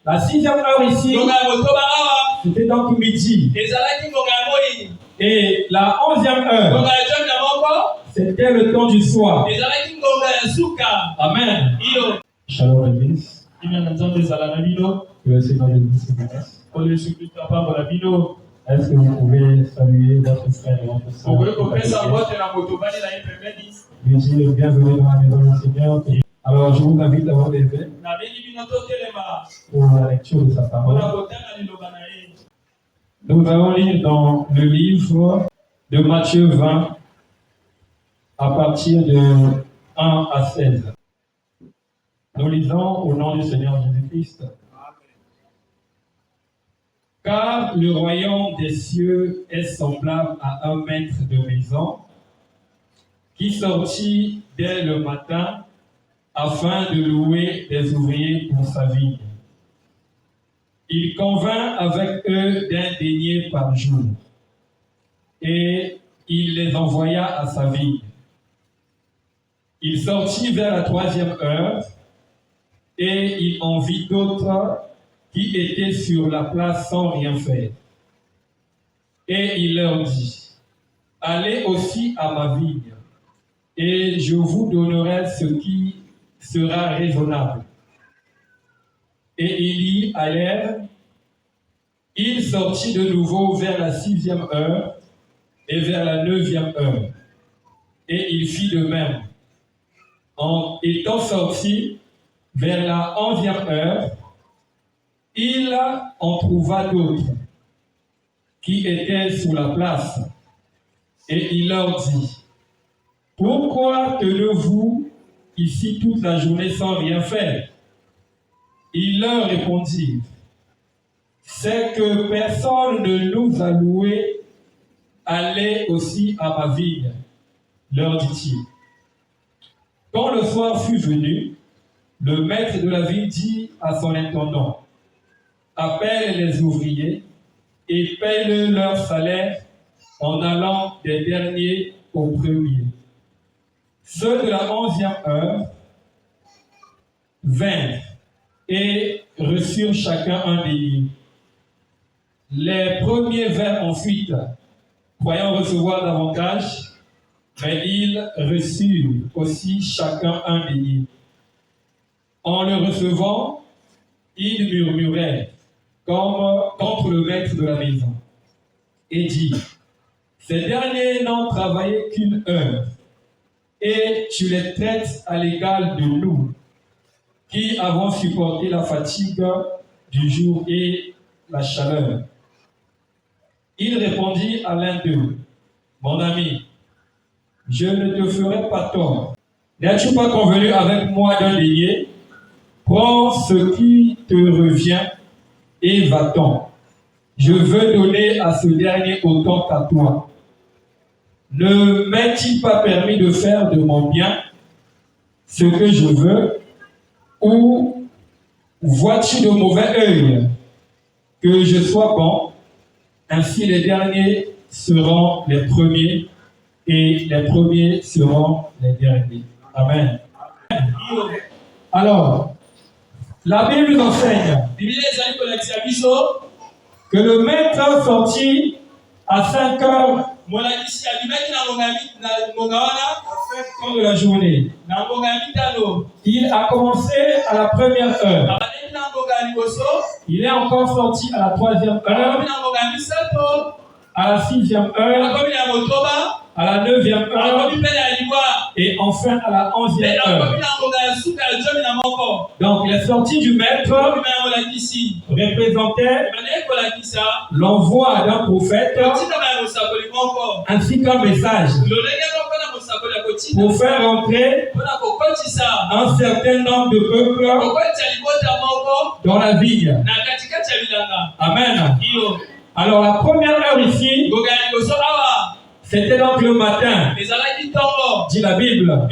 La 6e heure ici, c'était donc midi. Et la 11e heure, c'était le temps du soir. Amen. Shalom l'église. Que le Seigneur bénisse et bénisse. Est-ce que vous pouvez saluer votre frère et votre soeur? Lui dire bienvenue dans la maison du Seigneur. Alors je vous invite à vous lever pour la lecture de sa parole. Nous allons lire dans le livre de Matthieu 20 à partir de 1 à 16. Nous lisons au nom du Seigneur Jésus-Christ. Car le royaume des cieux est semblable à un maître de maison qui sortit dès le matin afin de louer des ouvriers pour sa vigne. Il convint avec eux d'un denier par jour, et il les envoya à sa vigne. Il sortit vers la 3e heure, et il en vit d'autres qui étaient sur la place sans rien faire. Et il leur dit, allez aussi à ma vigne, et je vous donnerai ce qui sera raisonnable. Et ils y allèrent. Il sortit de nouveau vers la 6e heure et vers la 9e heure. Et il fit de même. En étant sorti vers la 11e heure, il en trouva d'autres qui étaient sur la place. Et il leur dit, pourquoi tenez-vous ici toute la journée sans rien faire? Il leur répondit, c'est que personne ne nous a loué, allez aussi à ma vigne, leur dit-il. Quand le soir fut venu, le maître de la vigne dit à son intendant, appelle les ouvriers et paye leur salaire en allant des derniers aux premiers. Ceux de la 11e heure vinrent et reçurent chacun un denier. Les premiers vinrent ensuite, croyant recevoir davantage, mais ils reçurent aussi chacun un denier. En le recevant, ils murmuraient comme contre le maître de la maison et dirent, ces derniers n'ont travaillé qu'une heure, et tu les traites à l'égal de nous, qui avons supporté la fatigue du jour et la chaleur. Il répondit à l'un d'eux, mon ami, je ne te ferai pas tort. N'as-tu pas convenu avec moi d'un denier? Prends ce qui te revient et va-t'en. Je veux donner à ce dernier autant qu'à toi. Ne m'est-il pas permis de faire de mon bien ce que je veux, ou vois-tu de mauvais œil que je sois bon? Ainsi les derniers seront les premiers et les premiers seront les derniers. Amen. Alors, la Bible nous enseigne que le maître sortit à 5 heures de la journée. Il a commencé à la 1e heure. Il est encore sorti à la 3e heure, à la 6e heure, à la 9e heure et enfin à la 11e heure. Donc les sorties du maître représentaient l'envoi d'un prophète ainsi qu'un message pour faire entrer un certain nombre de peuples dans la vigne. Amen. Alors la première heure ici, c'était donc le matin, dit la Bible.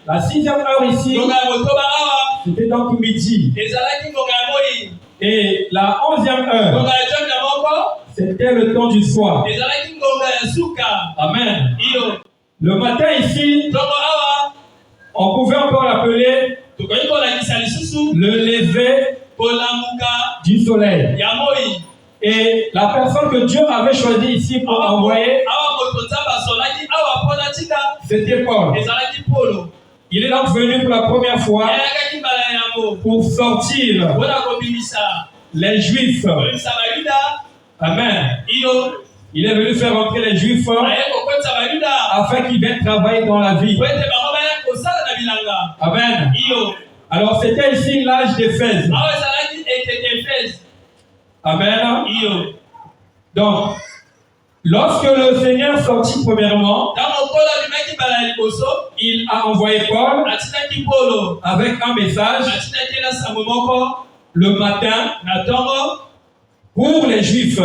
La 6e heure ici, c'était donc midi. Et la 11e heure, c'était le temps du soir. Amen. Le matin ici, on pouvait encore l'appeler le lever du soleil. Et la personne que Dieu avait choisie ici pour envoyer, c'était Paul. Il est donc venu pour la première fois pour sortir les Juifs. Amen. Il est venu faire entrer les Juifs afin qu'ils viennent travailler dans la vie. Amen. Alors c'était ici l'âge d'Éphèse. Amen. Donc, lorsque le Seigneur sortit premièrement, il a envoyé Paul avec un message le matin pour les Juifs.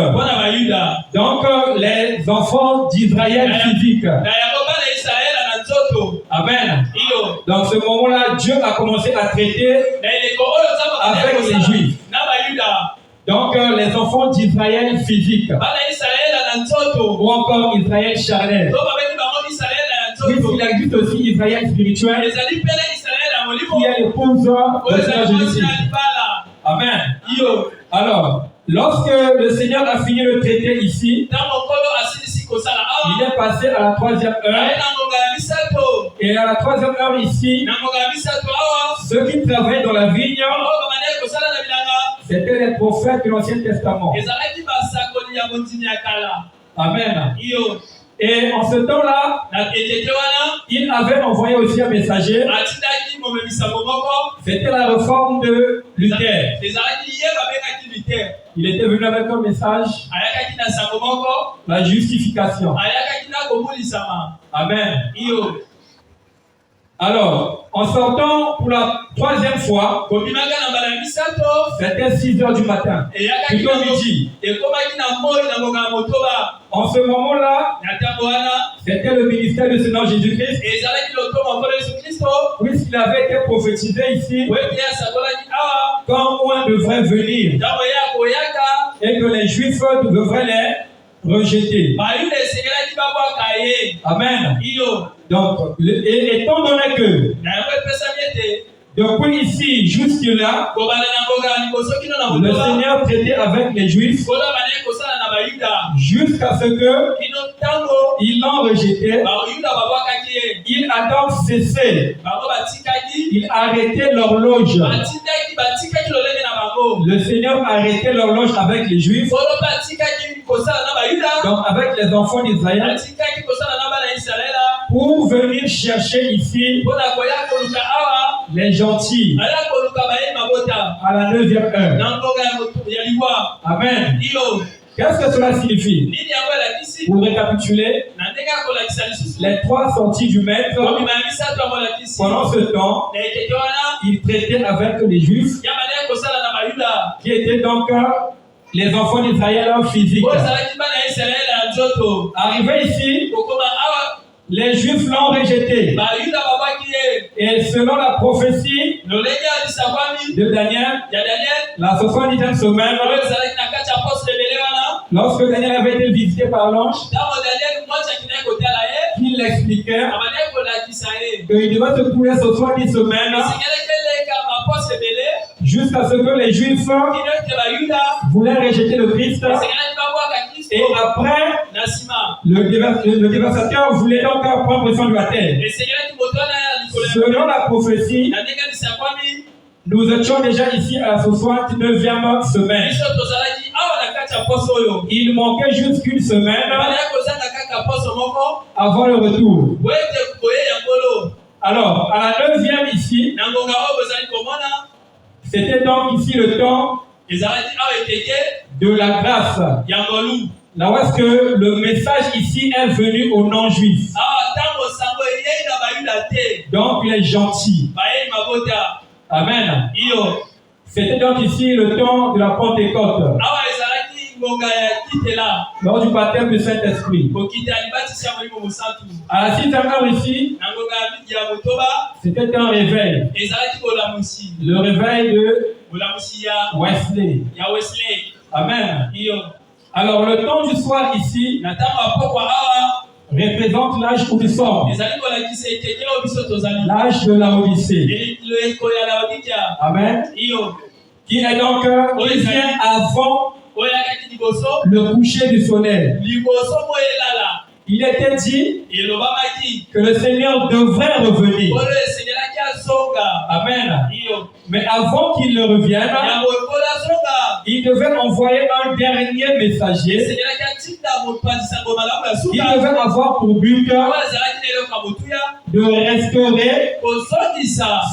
Donc, les enfants d'Israël physique. Amen. Dans ce moment-là, Dieu a commencé à traiter avec les Juifs. Donc, les enfants d'Israël physique. Ou encore Israël charnel. Il existe aussi Israël spirituel qui est l'épouse de Seigneur Jésus-Christ. Amen. Alors, lorsque le Seigneur a fini le traité ici, il est passé à la 3e heure. Et à la 3e heure ici, ceux qui travaillent dans la vigne, c'était les prophètes de l'Ancien Testament. Amen. Et en ce temps-là, il avait envoyé aussi un messager. C'était la réforme de Luther. Il était venu avec un message, la justification. Amen. Alors, en sortant pour la 3e fois, c'était 6 heures du matin. Plutôt midi. En ce moment-là, c'était le ministère du Seigneur Jésus-Christ. Puisqu'il avait été prophétisé ici, quand un devrait venir et que les Juifs devraient les rejeter. Amen. Donc, étant donné que depuis ici jusque-là, le Seigneur traitait avec les Juifs jusqu'à ce que ils l'ont rejeté. Il a donc cessé. Il a arrêté l'horloge. Le Seigneur a arrêté l'horloge avec les Juifs. Donc avec les enfants d'Israël. Pour venir chercher ici les gentils à la 9e heure. Amen. Qu'est-ce que cela signifie? Pour récapituler, les 3 sorties du Maître, pendant ce temps, il traitait avec les Juifs, qui étaient donc les enfants d'Israël physiques. Arrivé ici, les Juifs l'ont rejeté. Et selon la prophétie de Daniel, la 70e semaine, lorsque Daniel avait été visité par l'ange, il l'expliquait qu'il devait se trouver 70 semaines jusqu'à ce que les Juifs voulaient rejeter le Christ. Et après, le dévastateur voulait donc prendre soin de la terre. Selon la prophétie, nous étions déjà ici à la 69e semaine. Il manquait juste qu'une semaine avant le retour. Alors, à la 9e ici, c'était donc ici le temps de la grâce. Là où est-ce que le message ici est venu aux non-juifs. Donc les gentils. Amen. C'était donc ici le temps de la Pentecôte. Lors du baptême du Saint-Esprit. À la 6e heure ici, c'était un réveil. Le réveil de Wesley. Amen. Alors le temps du soir ici représente l'âge où nous sommes. L'âge de la Odyssée. Amen. qui est donc il vient avant le coucher du soleil. Il était dit que le Seigneur devrait revenir. Amen. Mais avant qu'il ne revienne, il devait envoyer un dernier messager. Il devait avoir pour but de restaurer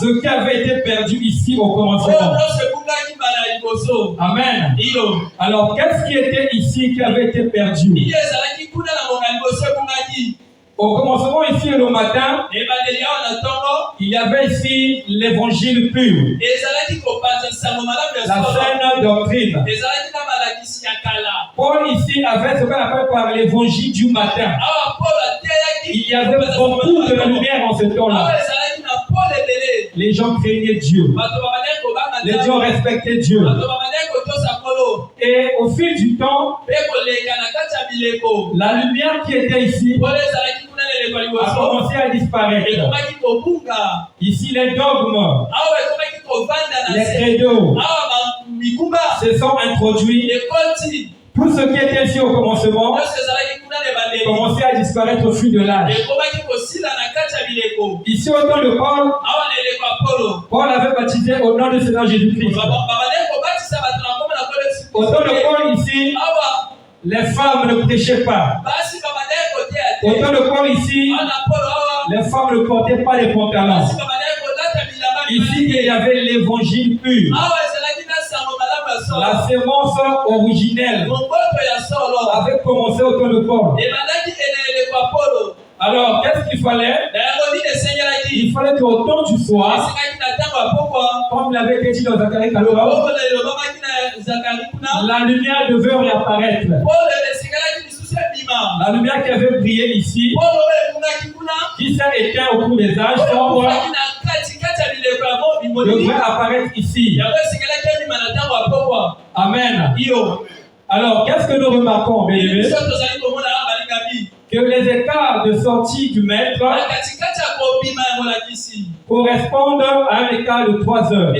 ce qui avait été perdu ici au commencement. Amen. Alors, qu'est-ce qui était ici qui avait été perdu? Au commencement ici le matin, il y avait ici l'évangile pur, la saine doctrine. Paul ici avait ce qu'on appelle par l'évangile du matin. Il y avait beaucoup de lumière en ce temps-là. Les gens craignaient Dieu. Les gens respectaient Dieu. Et au fil du temps, la lumière qui était ici a commencé à disparaître. Ici, les dogmes, les credos se sont introduits. Tout ce qui était ici au commencement commençait à disparaître au fil de l'âge. Ici, au temps de Paul, Paul avait baptisé au nom du Seigneur Jésus-Christ. Au temps de Paul ici, les femmes ne prêchaient pas. Au temps de Paul ici, les femmes ne portaient pas les pantalons. Ici, il y avait l'évangile pur. La sémence originelle avait commencé au temps de Paul. Alors, qu'est-ce qu'il fallait? Il fallait qu'au temps du soir, comme l'avait été dit dans Zacharie 14, la lumière devait réapparaître. La lumière qui avait brillé ici, qui s'est éteinte au cours des âges, devrait apparaître ici. Amen. Alors, qu'est-ce que nous remarquons, bien-aimés? Que les écarts de sortie du maître correspondent à un écart de 3 heures.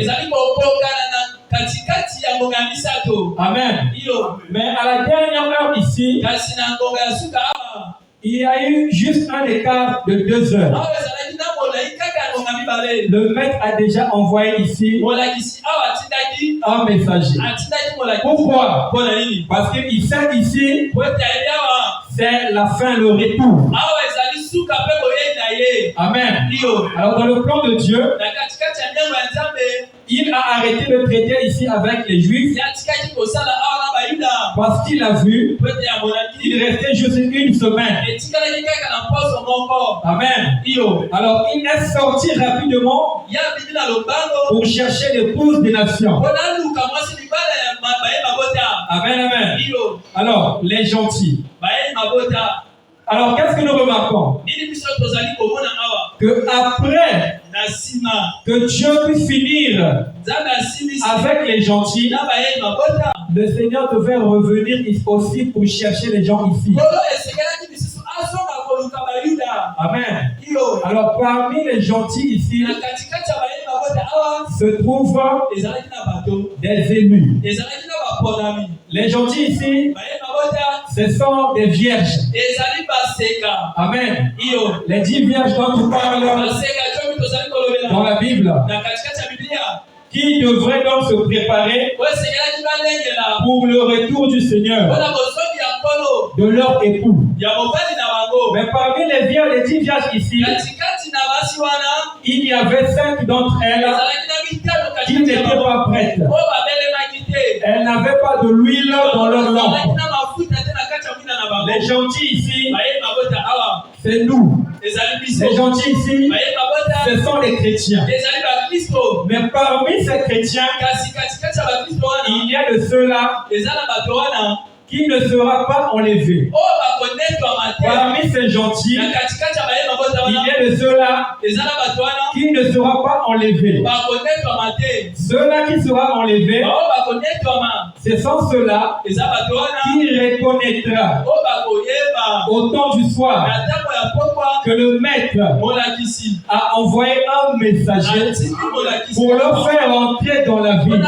Amen. Mais à la dernière heure ici, il y a eu juste un écart de 2 heures. Le maître a déjà envoyé ici un messager. Pourquoi? Parce qu'il sait ici, c'est la fin, le retour. Amen. Alors dans le plan de Dieu, il a arrêté de traiter ici avec les Juifs parce qu'il a vu qu'il restait juste une semaine. Amen. Alors il est sorti rapidement pour chercher l'épouse des nations. Amen, amen. Alors, les gentils. Alors, qu'est-ce que nous remarquons? Que après que Dieu puisse finir avec les gentils, le Seigneur devait revenir aussi pour chercher les gens ici. Amen. Alors, parmi les gentils ici, se trouvent des élus. Les gentils ici, ce sont des vierges. Amen. Les 10 vierges dont on parle dans la Bible, qui devraient donc se préparer pour le retour du Seigneur, de leur époux. Mais parmi les vierges, les 10 vierges ici, il y avait 5 d'entre elles qui n'étaient pas prêtes. Elles n'avaient pas de l'huile dans leur lampe. Les gentils ici, c'est nous. Les gentils ici, ce sont les chrétiens. Mais parmi ces chrétiens, il y a de ceux-là qui ne sera pas enlevé. Parmi ces gentils, il y a de ceux-là qui ne sera pas enlevé. Ceux-là qui seront enlevés, ce sont ceux-là qui reconnaîtra au temps du soir que le maître a envoyé un messager pour leur faire entrer dans la vie.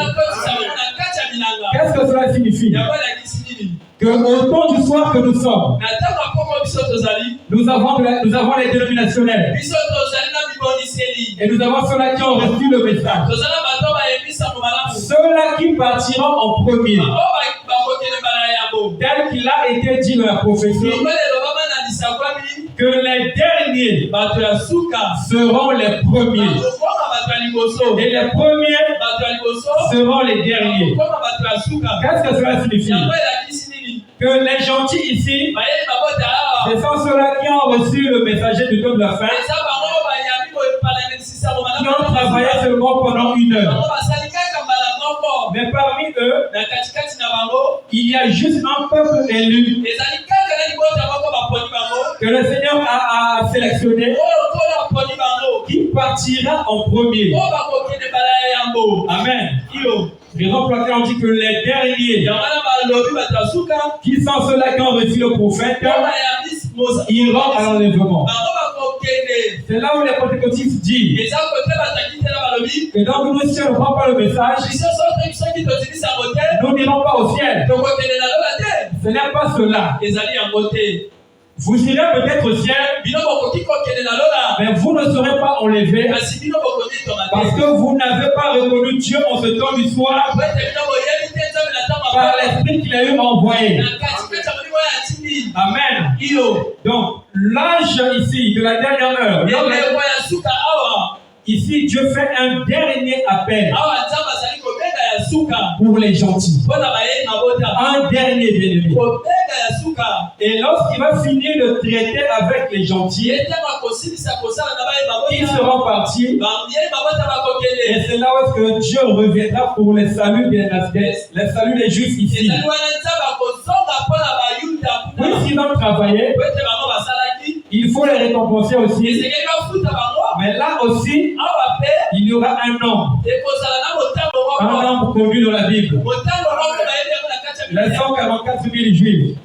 Qu'est-ce que cela signifie? Que au temps du soir que nous sommes, nous avons les dénominationnels. Et nous avons ceux-là qui ont reçu le message. Ceux-là qui partiront en premier. Tel qu'il a été dit dans la prophétie, que les derniers seront les premiers. Et les premiers seront les derniers. Qu'est-ce que cela signifie? Que les gentils ici, ce sont ceux-là qui ont reçu le messager du temps de la fin, qui ont travaillé seulement pendant 1 heure. Mais parmi eux, il y a juste un peuple élu que le Seigneur a sélectionné, qui partira en premier. Amen. Raison pour laquelle on dit que les derniers, qui sont ceux-là qui ont reçu le prophète, iront à l'enlèvement. C'est là où les pentecôtistes disent que donc nous, si on ne prend pas le message, nous n'irons pas au ciel. Ce n'est pas cela. Vous irez peut-être au ciel, mais vous ne serez pas enlevés parce que vous n'avez pas reconnu Dieu en ce temps du soir par l'esprit qu'il a eu envoyé. Amen. Donc, l'âge ici de la dernière heure, ici Dieu fait un dernier appel pour les gentils. Un dernier bien-aimé. Et lorsqu'il va finir de traiter avec les gentils, ils seront partis. Et c'est là où est-ce que Dieu reviendra pour les saluts des les saluts des Juifs ici. Oui, s'ils ont travaillé, il faut les récompenser aussi. Mais là aussi, il y aura un nombre. Un nombre connu dans la Bible. Les 144 000 Juifs.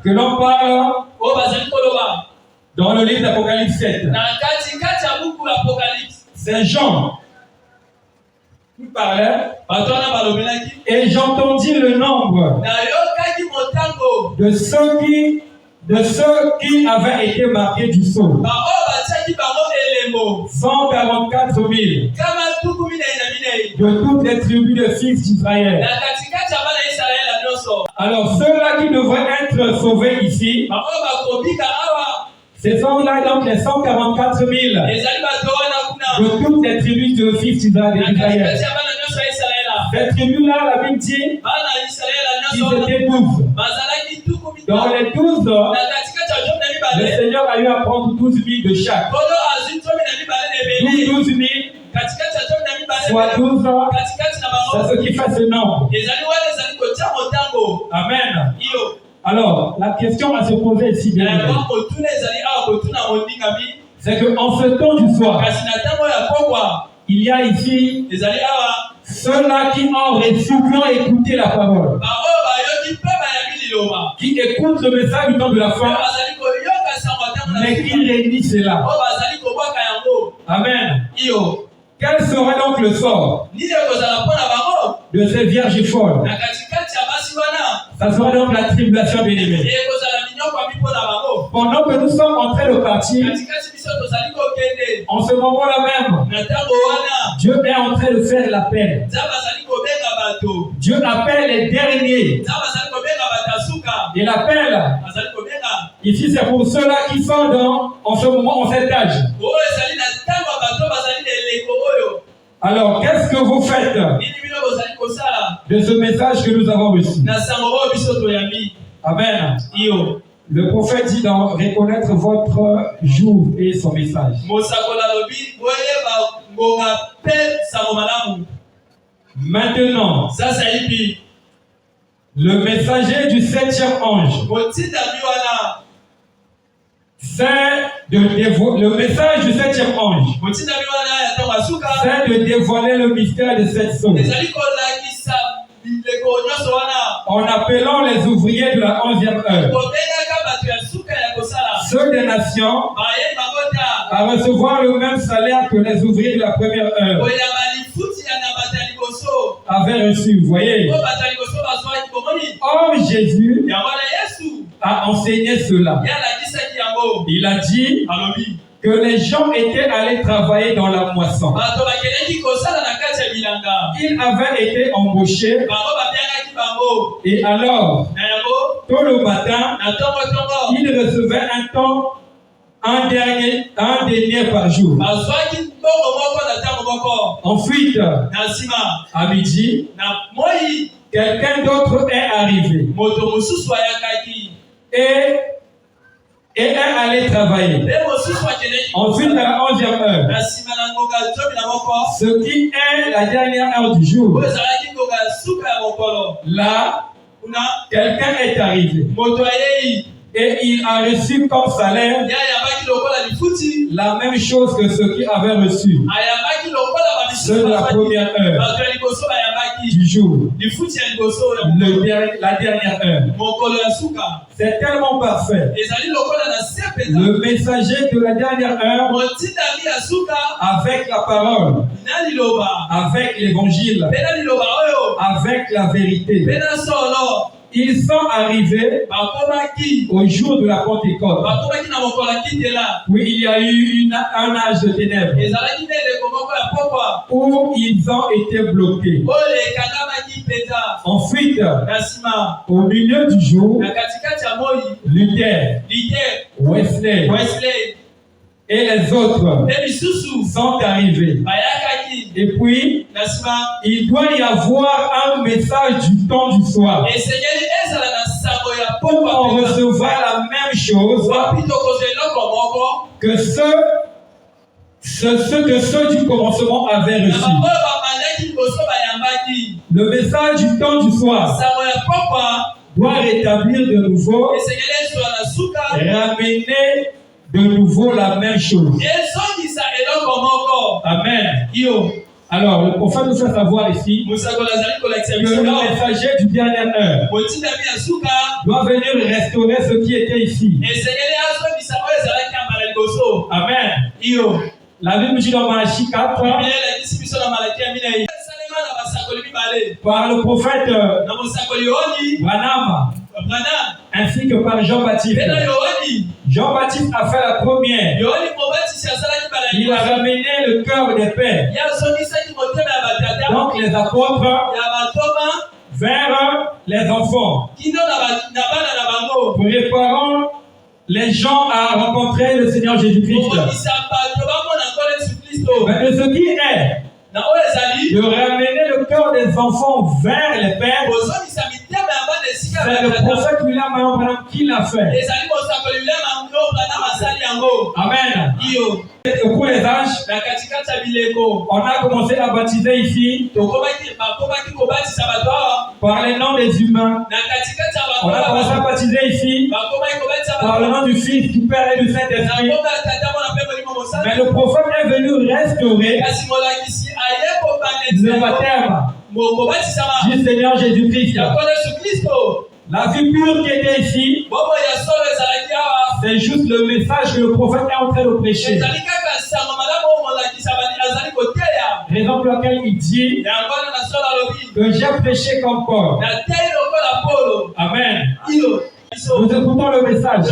Que l'on parle dans le livre d'Apocalypse 7. C'est Jean qui parlait. Et j'entendis le nombre de ceux qui avaient été marqués du sceau. 144 000 de toutes les tribus de fils d'Israël. Alors ceux-là qui devraient être sauvés ici, ce sont là donc les 144 000 de toutes les tribus de fils d'Israël. Ces tribus-là, la Bible dit qu'ils étaient 12. Dans les 12, le Seigneur a eu à prendre 12 000 de chaque. 12 000, soit 12 ans, c'est ce qui fait ce nombre. Amen. Alors, la question à se poser ici, bien c'est qu'en ce temps du soir, il y a ici ceux-là qui ont reçu, qui ont écouté la parole, qui écoutent le message du temps de la fin, mais qui réunissent cela. Amen. Quel sera donc le sort de ces vierges folles? Ça sera donc la tribulation bien-aimée. Pendant que nous sommes en train de partir, en ce moment-là même, Dieu est en train de faire l'appel. Dieu appelle les derniers. Et l'appel, ici c'est pour ceux-là qui sont en ce moment en cet âge. Alors, qu'est-ce que vous faites de ce message que nous avons reçu? Amen. Le prophète dit dans reconnaître votre jour et son message. Maintenant, le messager du 7e ange, le message du 7e ange, c'est de dévoiler le mystère de cette source. En appelant les ouvriers de la 11e heure, ceux des nations, à recevoir le même salaire que les ouvriers de la première heure. avait reçu. Vous voyez? Or, Jésus a enseigné cela. Il a dit que les gens étaient allés travailler dans la moisson. Ils avaient été embauchés. Et alors, tôt le matin, ils recevaient un denier par jour. Ensuite, à midi, quelqu'un d'autre est arrivé et est allé travailler. Ensuite, à la 11e heure, ce qui est la dernière heure du jour, là, quelqu'un est arrivé et il a reçu comme salaire la même chose que ceux qui avaient reçu de la première heure du jour, la dernière heure. C'est tellement parfait. Le messager de la dernière heure, avec la parole, avec l'évangile, avec la vérité, ils sont arrivés au jour de la Pentecôte. Oui, il y a eu un âge de ténèbres où ils ont été bloqués. Ensuite, au milieu du jour, Luther, Wesley et les autres sont arrivés. Et puis, il doit y avoir un message du temps du soir pour en recevoir la même chose que ceux du commencement avaient reçu. Le message du temps du soir doit rétablir de nouveau, ramener de nouveau la même chose. Amen. Alors, le prophète nous fait savoir ici que le messager du dernière heure doit venir restaurer ce qui était ici. Amen. La Bible dit dans Malachie 4, par le prophète Branham, ainsi que par Jean-Baptiste. Jean-Baptiste a fait la première. Il a ramené le cœur des pères. Donc les apôtres vers les enfants, préparant les gens à rencontrer le Seigneur Jésus-Christ. Mais ce qui est de ramener le cœur des enfants vers les pères, c'est le prophète William Branham qui l'a fait. Amen. Et pour les âges, on a commencé à baptiser ici par les noms des humains. On a commencé à baptiser ici par le nom du Fils, du Père et du Saint-Esprit. Mais le prophète est venu restaurer le baptême du Seigneur Jésus-Christ. La vie pure qui était ici, c'est juste le message que le prophète est en train de prêcher. Raison pour laquelle il dit que j'ai prêché comme Paul. Amen. Nous écoutons le message,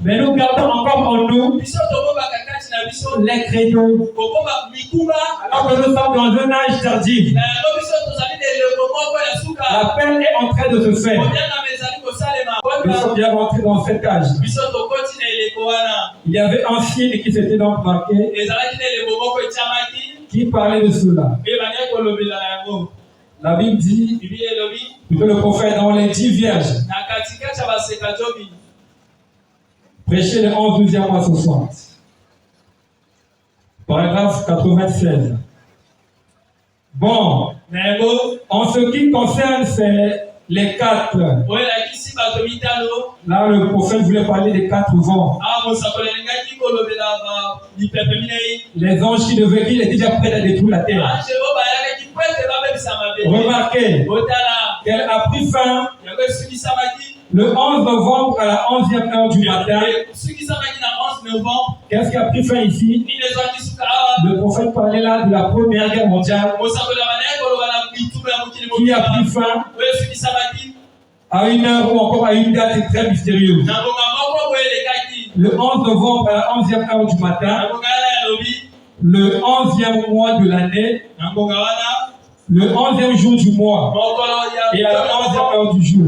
mais nous gardons encore en nous les créneaux. Alors que nous sommes dans un âge tardif, l'appel est en train de se faire. Nous sommes bien rentrés dans cet âge. Il y avait un signe qui s'était donc marqué, qui parlait de cela. La Bible dit que le prophète dans les 10 vierges prêchait le 11, 12e mois 60. Paragraphe 96. Bon, en ce qui concerne les 4, là le prophète voulait parler des 4 vents. Les anges qui étaient déjà prêts à détruire la terre. Remarquez qu'elle a pris fin le 11 novembre à la 11e heure du matin. Qu'est-ce qui a pris fin ici? Le prophète parlait là de la Première Guerre mondiale qui a pris fin à une heure ou encore à une date très mystérieuse. Le 11 novembre à la 11e heure du matin, le 11e mois de l'année, le 11e jour du mois et à la 11e heure du jour.